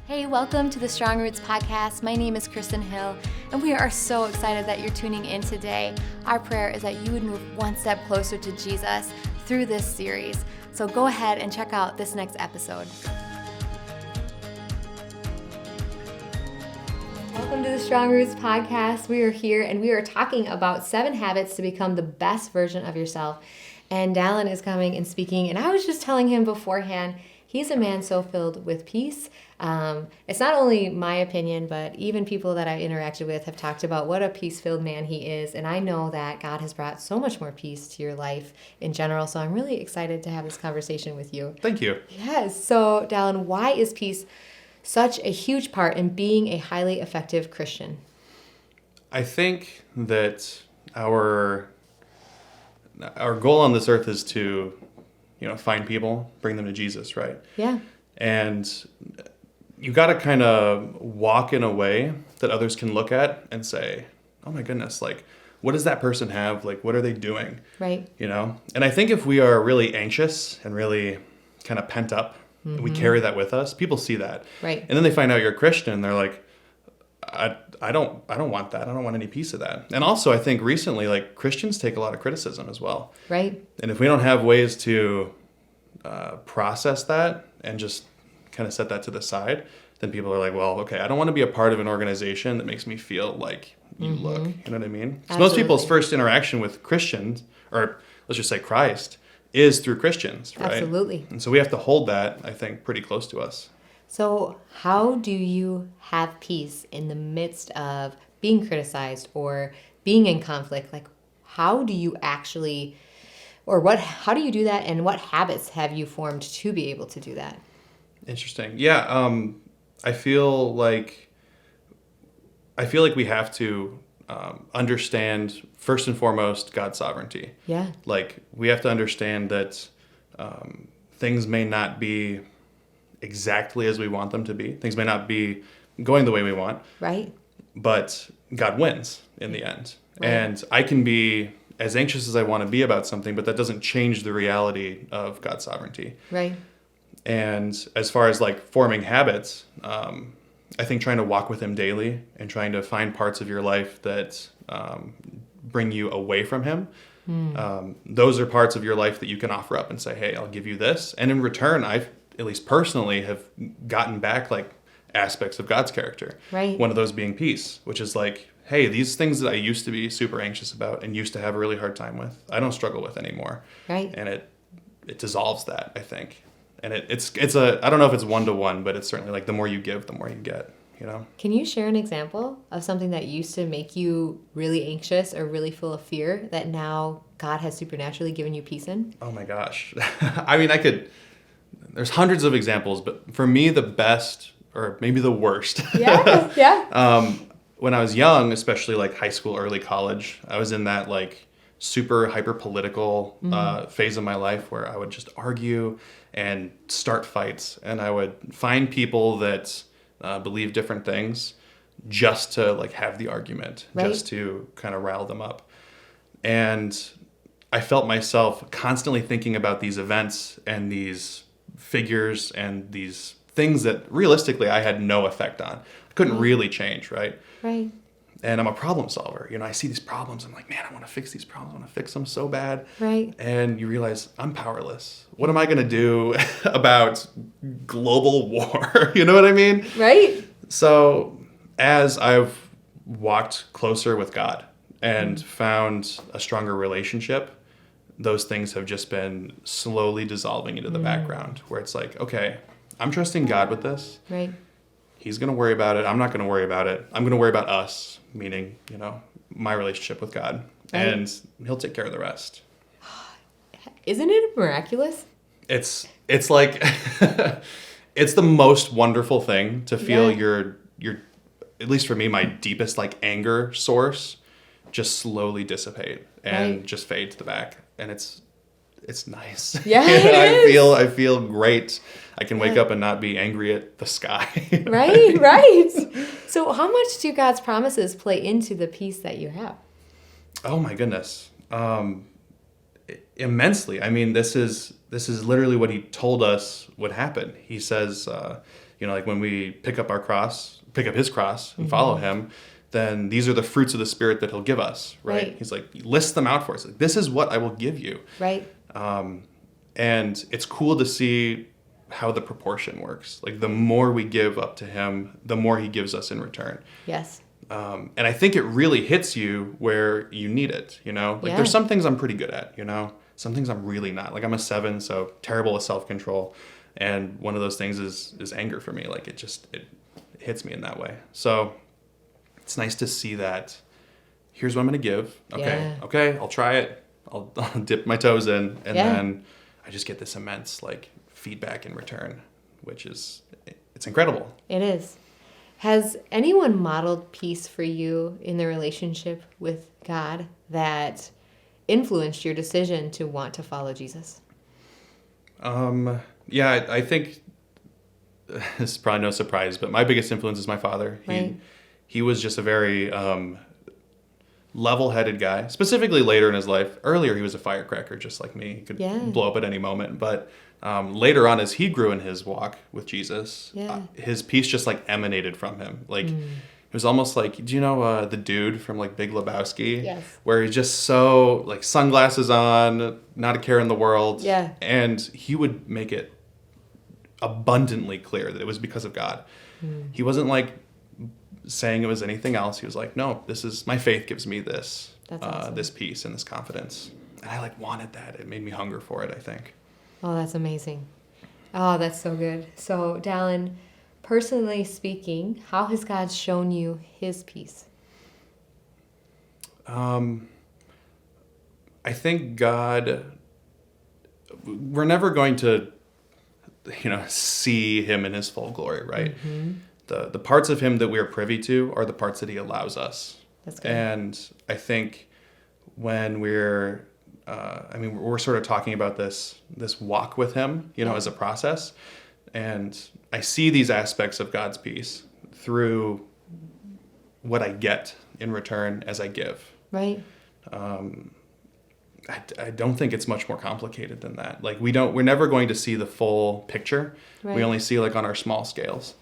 Hey, welcome to the Strong Roots podcast. My name is Kristen Hill, and we are so excited that you're tuning in today. Our prayer is that you would move one step closer to Jesus through this series. So go ahead and check out this next episode. Welcome to the Strong Roots podcast. We are here and we are talking about 7 habits to become the best version of yourself. And Dallin is coming and speaking, and I was just telling him beforehand, he's a man so filled with peace. It's not only my opinion, but even people that I interacted with have talked about what a peace-filled man he is. And I know that God has brought so much more peace to your life in general. So I'm really excited to have this conversation with you. Thank you. Yes. So Dallin, why is peace such a huge part in being a highly effective Christian? I think that our goal on this earth is to, find people, bring them to Jesus, right? Yeah. And you got to kind of walk in a way that others can look at and say, oh my goodness, like, what does that person have? Like, what are they doing? Right. And I think if we are really anxious and really kind of pent up, we carry that with us, people see that. Right. And then they find out you're a Christian and they're like, I don't want that. I don't want any piece of that. And also I think recently, like, Christians take a lot of criticism as well. Right. And if we don't have ways to process that and just kind of set that to the side, then people are like, well, okay, I don't want to be a part of an organization that makes me feel like you look. You know what I mean? So most people's first interaction with Christians, or let's just say Christ, is through Christians, right? Absolutely. And so we have to hold that, I think, pretty close to us. So how do you have peace in the midst of being criticized or being in conflict? Like, how do you actually, how do you do that, and what habits have you formed to be able to do that? Interesting. Yeah. I feel like we have to understand, first and foremost, God's sovereignty. Yeah. Like, we have to understand that things may not be exactly as we want them to be. Things may not be going the way we want. Right. But God wins in the end. Right. And I can be as anxious as I want to be about something, but that doesn't change the reality of God's sovereignty. Right. And as far as like forming habits, I think trying to walk with Him daily and trying to find parts of your life that bring you away from Him. Those are parts of your life that you can offer up and say, hey, I'll give you this. And in return, at least personally, have gotten back like aspects of God's character. Right. One of those being peace, which is like, hey, these things that I used to be super anxious about and used to have a really hard time with, I don't struggle with anymore. Right. And it dissolves that, I think. And it's I don't know if it's 1-to-1, but it's certainly like the more you give, the more you get, Can you share an example of something that used to make you really anxious or really full of fear that now God has supernaturally given you peace in? Oh my gosh. I mean, there's hundreds of examples, but for me, the best, or maybe the worst. Yeah, yeah. When I was young, especially like high school, early college, I was in that like super hyper political phase of my life where I would just argue and start fights, and I would find people that believe different things just to like have the argument, right. Just to kind of rile them up. And I felt myself constantly thinking about these events and these figures and these things that realistically I had no effect on. I couldn't really change, right? Right. And I'm a problem solver. I see these problems. I'm like, man, I want to fix these problems. I want to fix them so bad. Right. And you realize I'm powerless. What am I going to do about global war? You know what I mean? Right. So as I've walked closer with God and found a stronger relationship, those things have just been slowly dissolving into the background, where it's like, okay, I'm trusting God with this. Right. He's going to worry about it. I'm not going to worry about it. I'm going to worry about us, meaning, my relationship with God. Right. And He'll take care of the rest. Isn't it miraculous? It's like, it's the most wonderful thing to feel your, at least for me, my deepest like anger source just slowly dissipate and just fade to the back. And it's nice. Yeah, it is. I feel great. I can wake up and not be angry at the sky. Right. So how much do God's promises play into the peace that you have? Oh my goodness. Immensely. I mean, this is literally what He told us would happen. He says, like when we pick up his cross and follow him, then these are the fruits of the Spirit that he'll give us, right? He's like, list them out for us. Like, this is what I will give you. Right. And it's cool to see how the proportion works. Like, the more we give up to him, the more he gives us in return. Yes. And I think it really hits you where you need it, Like, there's some things I'm pretty good at, Some things I'm really not. Like, I'm a 7, so terrible with self-control. And one of those things is anger for me. Like, it hits me in that way. So it's nice to see that. Here's what I'm going to give. Okay, I'll try it. I'll dip my toes in. And then I just get this immense, like, feedback in return, which it's incredible. It is. Has anyone modeled peace for you in the relationship with God that influenced your decision to want to follow Jesus? Yeah, I think this is probably no surprise, but my biggest influence is my father. He was just a very level-headed guy, specifically later in his life. Earlier, he was a firecracker, just like me. He could blow up at any moment. But later on, as he grew in his walk with Jesus, his peace just like emanated from him. Like, it was almost like, do you know the dude from like Big Lebowski? Yes. Where he's just so like sunglasses on, not a care in the world. Yeah. And he would make it abundantly clear that it was because of God. He wasn't like saying it was anything else. He was like, no, this is my faith gives me this, awesome. This peace and this confidence. And I like wanted that. It made me hunger for it, I think. Oh, that's amazing. Oh, that's so good. So, Dallin, personally speaking, how has God shown you his peace? I think God, we're never going to, see him in his full glory, right? The parts of him that we are privy to are the parts that he allows us. That's good. And I think when we're sort of talking about this walk with him, as a process. And I see these aspects of God's peace through what I get in return as I give. Right. I don't think it's much more complicated than that. Like, we're never going to see the full picture. Right. We only see like on our small scales.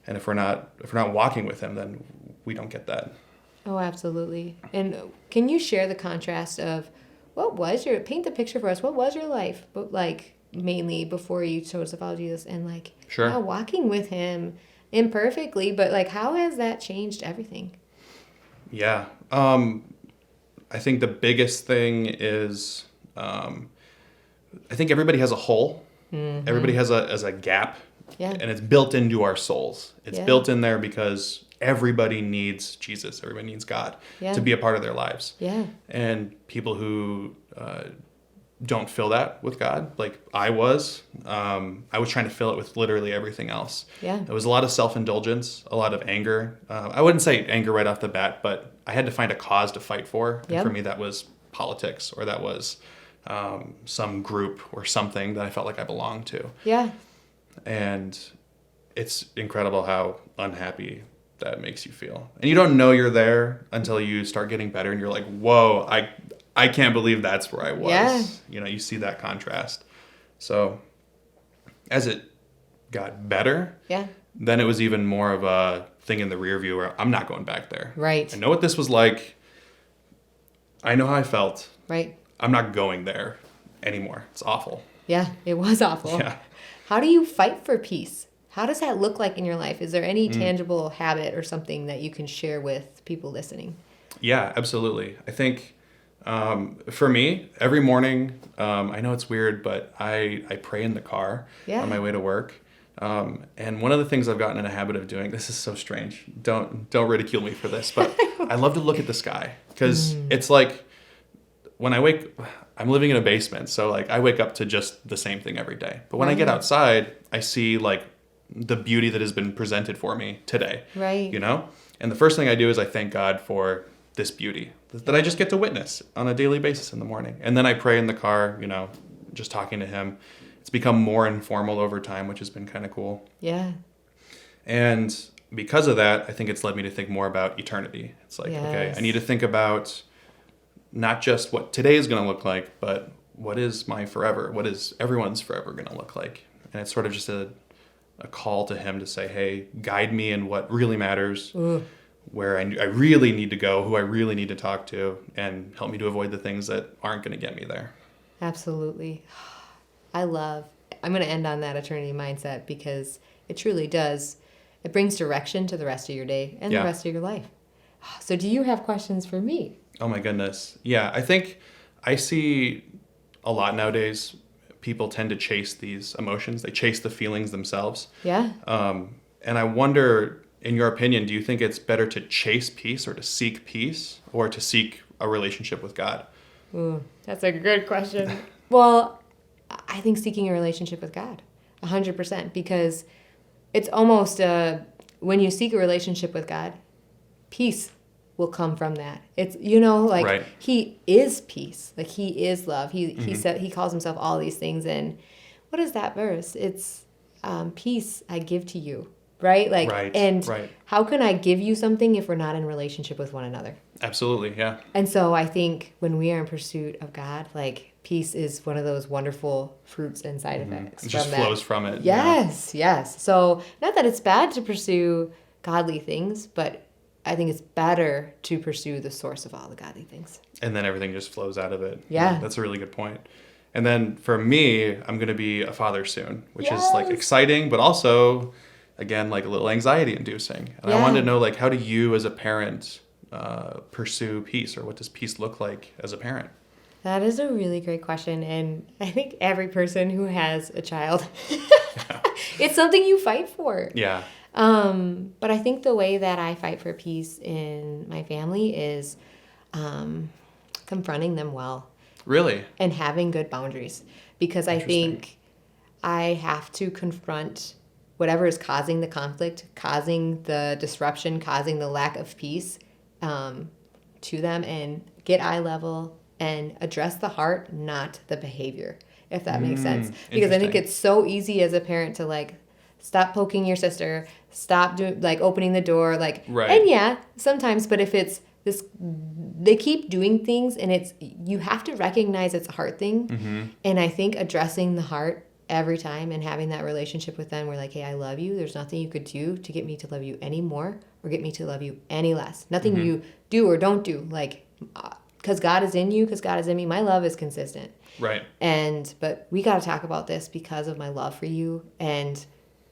And if we're not walking with him, then we don't get that. Oh, absolutely. And can you share the contrast of paint the picture for us. What was your life, but like mainly before you chose to follow Jesus, and like now walking with him imperfectly, but like how has that changed everything? Yeah. I think the biggest thing is, I think everybody has a hole. Everybody has a gap. Yeah. And it's built into our souls. It's built in there because everybody needs Jesus. Everybody needs God to be a part of their lives. Yeah. And people who don't fill that with God, like I was trying to fill it with literally everything else. Yeah. There was a lot of self-indulgence, a lot of anger. I wouldn't say anger right off the bat, but I had to find a cause to fight for. And for me, that was politics, or that was some group or something that I felt like I belonged to. Yeah. And it's incredible how unhappy that makes you feel. And you don't know you're there until you start getting better and you're like, whoa, I can't believe that's where I was. Yeah. You see that contrast. So as it got better, then it was even more of a thing in the rear view where I'm not going back there. Right. I know what this was like. I know how I felt. Right. I'm not going there anymore. It's awful. Yeah, it was awful. Yeah. How do you fight for peace? How does that look like in your life? Is there any tangible habit or something that you can share with people listening? Yeah, absolutely. I think for me, every morning, I know it's weird, but I pray in the car on my way to work. And one of the things I've gotten in a habit of doing, this is so strange. Don't ridicule me for this, but I love to look at the sky because it's like when I'm living in a basement. So like I wake up to just the same thing every day. But when I get outside, I see like the beauty that has been presented for me today. Right. And the first thing I do is I thank God for this beauty that I just get to witness on a daily basis in the morning. And then I pray in the car, just talking to him. It's become more informal over time, which has been kind of cool. Yeah. And because of that, I think it's led me to think more about eternity. It's like, okay, I need to think about not just what today is going to look like, but what is my forever? What is everyone's forever going to look like? And it's sort of just a a call to him to say, hey, guide me in what really matters, Ooh. where I really need to go, who I really need to talk to, and help me to avoid the things that aren't going to get me there. Absolutely. I'm going to end on that eternity mindset because it truly does. It brings direction to the rest of your day and the rest of your life. So do you have questions for me? Oh my goodness. Yeah, I think I see a lot nowadays, people tend to chase these emotions. They chase the feelings themselves. Yeah. And I wonder, in your opinion, do you think it's better to chase peace or to seek peace or to seek a relationship with God? Ooh, that's a good question. Well, I think seeking a relationship with God, 100%, because it's almost when you seek a relationship with God, peace will come from that. It's, Right. He is peace. Like, he is love. He said, he calls himself all these things. And what is that verse? It's peace I give to you, right? Like, right. How can I give you something if we're not in relationship with one another? Absolutely, yeah. And so I think when we are in pursuit of God, like, peace is one of those wonderful fruits and side effects. It just flows from it. Yes, yes. So not that it's bad to pursue godly things, but I think it's better to pursue the source of all the godly things. And then everything just flows out of it. Yeah. That's a really good point. And then for me, I'm going to be a father soon, which is like exciting, but also, again, like a little anxiety inducing. And I wanted to know, like, how do you as a parent pursue peace, or what does peace look like as a parent? That is a really great question. And I think every person who has a child, it's something you fight for. Yeah. But I think the way that I fight for peace in my family is confronting them well. Really? And having good boundaries. Because I think I have to confront whatever is causing the conflict, causing the disruption, causing the lack of peace to them, and get eye level and address the heart, not the behavior, if that makes sense. Because I think it's so easy as a parent to, like, stop poking your sister, stop opening the door, like, and yeah, sometimes, but if it's this, they keep doing things, and you have to recognize it's a heart thing. And I think addressing the heart every time and having that relationship with them, we're like, hey, I love you. There's nothing you could do to get me to love you any more or get me to love you any less. Nothing you do or don't do, like, because God is in you, because God is in me. My love is consistent. Right. But we got to talk about this because of my love for you, and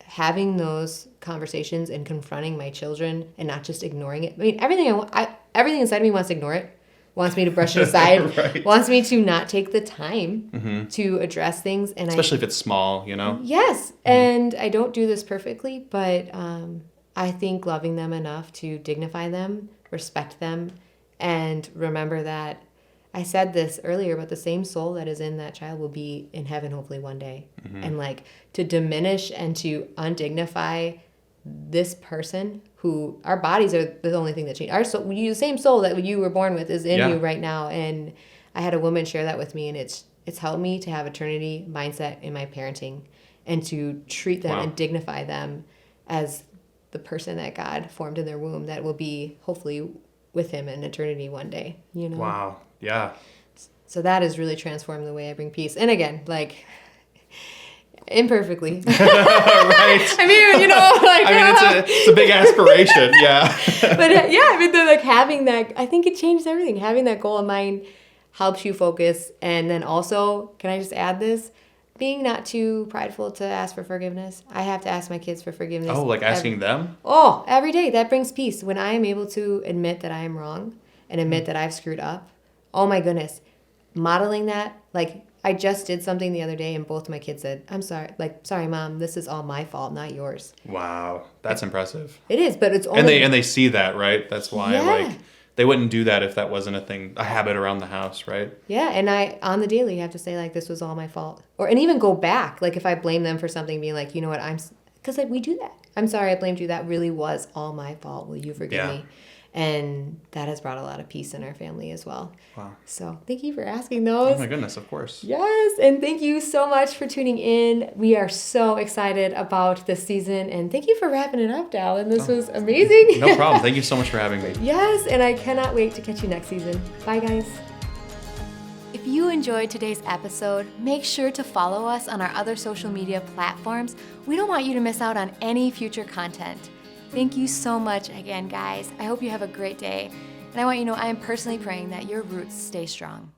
having those conversations and confronting my children and not just ignoring it. I mean, everything inside of me wants to ignore it, wants me to brush it aside, wants me to not take the time to address things. And especially if it's small, Yes. And I don't do this perfectly, but I think loving them enough to dignify them, respect them, and remember that I said this earlier, but the same soul that is in that child will be in heaven hopefully one day. And, like, to diminish and to undignify this person who, our bodies are the only thing that change. Our soul, the same soul that you were born with is in you right now. And I had a woman share that with me, and it's helped me to have eternity mindset in my parenting and to treat them and dignify them as the person that God formed in their womb that will be hopefully with him in eternity one day, Wow. Yeah. So that has really transformed the way I bring peace. And again, like, imperfectly. Right. I mean, like, it's a big aspiration. Yeah. But yeah, I mean, like, having that, I think it changed everything. Having that goal in mind helps you focus. And then also, can I just add this? Being not too prideful to ask for forgiveness. I have to ask my kids for forgiveness. Oh, like asking them? Oh, every day. That brings peace. When I am able to admit that I am wrong and admit that I've screwed up. Oh my goodness. Modeling that, like, I just did something the other day and both my kids said, I'm sorry. Like, sorry, Mom, this is all my fault, not yours. Wow. That's impressive. It is, but it's only... And they see that, right? That's why, like, they wouldn't do that if that wasn't a habit around the house, right? Yeah, and I, on the daily, have to say, like, this was all my fault. And even go back, like, if I blame them for something, being like, you know what, because, like, we do that. I'm sorry I blamed you. That really was all my fault. Will you forgive me? And that has brought a lot of peace in our family as well. Wow. So thank you for asking those. Oh my goodness, of course. Yes, and thank you so much for tuning in. We are so excited about this season, and thank you for wrapping it up, Dallin. This was amazing. No problem. Thank you so much for having me. Yes, and I cannot wait to catch you next season. Bye, guys. If you enjoyed today's episode, make sure to follow us on our other social media platforms. We don't want you to miss out on any future content. Thank you so much again, guys. I hope you have a great day. And I want you to know I am personally praying that your roots stay strong.